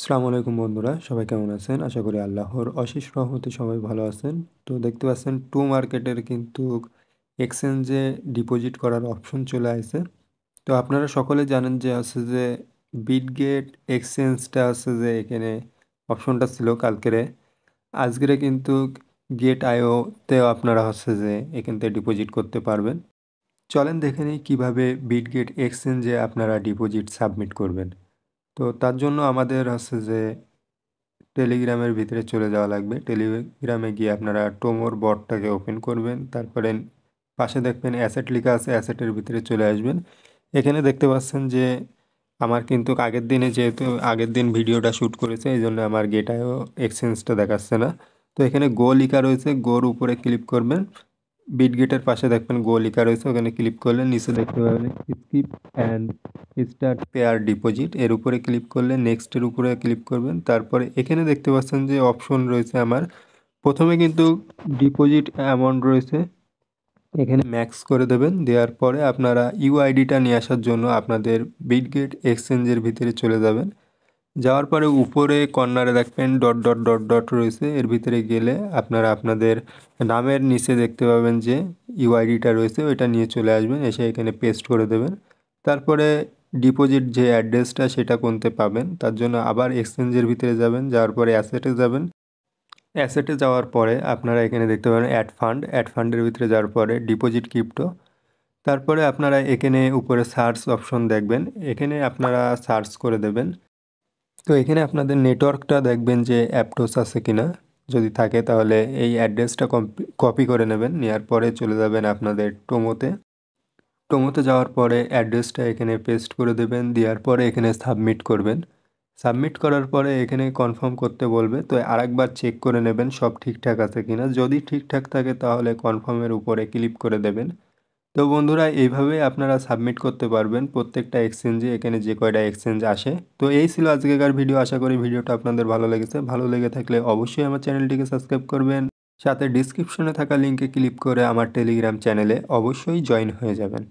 আসসালামু আলাইকুম বন্ধুরা, সবাই কেমন আছেন? আশা করি আল্লাহর অশেষ রহমতে সবাই ভালো আছেন। তো দেখতে পাচ্ছেন টু মার্কেটের কিন্তু এক্সচেঞ্জে ডিপোজিট করার অপশন চলে আসছে। তো আপনারা সকলে জানেন যে আছে যে বিটগেট এক্সচেঞ্জটা আছে যে এখানে অপশনটা ছিল কালকেরে। আজকেরে কিন্তু গেট আইওতেও আপনারা হচ্ছে যে এখান থেকে ডিপোজিট করতে পারবেন। চলেন দেখে নিই কীভাবে বিটগেট এক্সচেঞ্জে আপনারা ডিপোজিট সাবমিট করবেন। তো তার জন্য আমাদের হচ্ছে যে টেলিগ্রামের ভিতরে চলে যাওয়া লাগবে। টেলিগ্রামে গিয়ে আপনারা টোমোর বটটাকে ওপেন করবেন, তারপরে পাশে দেখবেন অ্যাসেট লেখা আছে, অ্যাসেটের ভিতরে চলে আসবেন। এখানে দেখতে পাচ্ছেন যে আমার কিন্তু আগের দিনে যেহেতু আগের দিন ভিডিওটা শ্যুট করেছে এই জন্য আমার গেটায়ও এক্সচেঞ্জটা দেখাচ্ছে না। তো এখানে গো লেখা রয়েছে, গোর উপরে ক্লিক করবেন। বিটগেটের পাশে দেখবেন গো লেখা রয়েছে, ওখানে ক্লিক করলে নিচে দেখতে পাবেন skip and start pair deposit, এর উপরে ক্লিক করলে নেক্সটের উপরে ক্লিক করবেন। তারপরে এখানে দেখতে পাচ্ছেন যে অপশন রয়েছে আমার প্রথমে কিন্তু ডিপোজিট অ্যামাউন্ট রয়েছে, এখানে ম্যাক্স করে দেবেন। দেওয়ার পরে আপনারা ইউআইডিটা নিয়ে আসার জন্য আপনাদের বিটগেট এক্সচেঞ্জের ভিতরে চলে যাবেন। যাওয়ার পরে উপরে কর্নারে দেখবেন ডট ডট ডট ডট রয়েছে, এর ভিতরে গেলে আপনারা আপনাদের নামের নিচে দেখতে পাবেন যে ইউআইডিটা রয়েছে, ওইটা নিয়ে চলে আসবেন, এসে এখানে পেস্ট করে দেবেন। তারপরে ডিপোজিট যে অ্যাড্রেসটা সেটা কোনতে পাবেন, তার জন্য আবার এক্সচেঞ্জের ভিতরে যাবেন, যাওয়ার পরে অ্যাসেটে যাবেন। অ্যাসেটে যাওয়ার পরে আপনারা এখানে দেখতে পাবেন অ্যাড ফান্ডের ভিতরে যাওয়ার পরে ডিপোজিট ক্রিপ্টো। তারপরে আপনারা এখানে উপরে সার্চ অপশন দেখবেন, এখানে আপনারা সার্চ করে দেবেন। তো এখানে আপনাদের নেটওয়ার্কটা দেখবেন যে অ্যাপটোস আছে কিনা, যদি থাকে তাহলে এই অ্যাড্রেসটা কপি করে নেবেন, নেওয়ার পরে চলে যাবেন আপনাদের টোমোতে যাওয়ার পরে অ্যাড্রেসটা এখানে পেস্ট করে দেবেন, দেওয়ার পরে এখানে সাবমিট করবেন। সাবমিট করার পরে এখানে কনফার্ম করতে বলবে, তো আরেকবার চেক করে নেবেন সব ঠিকঠাক আছে কিনা, যদি ঠিকঠাক থাকে তাহলে কনফার্মের উপরে ক্লিক করে দেবেন। তো বন্ধুরা এইভাবে আপনারা সাবমিট করতে পারবেন প্রত্যেকটা এক্সচেঞ্জে, এখানে যে কয়টা এক্সচেঞ্জ আসে। তো এই ছিল আজকেকার ভিডিও, আশা করি ভিডিওটা আপনাদের ভালো লেগেছে। ভালো লেগে থাকলে অবশ্যই আমার চ্যানেলটিকে সাবস্ক্রাইব করবেন, সাথে ডিসক্রিপশনে থাকা লিঙ্কে ক্লিক করে আমার টেলিগ্রাম চ্যানেলে অবশ্যই জয়েন হয়ে যাবেন।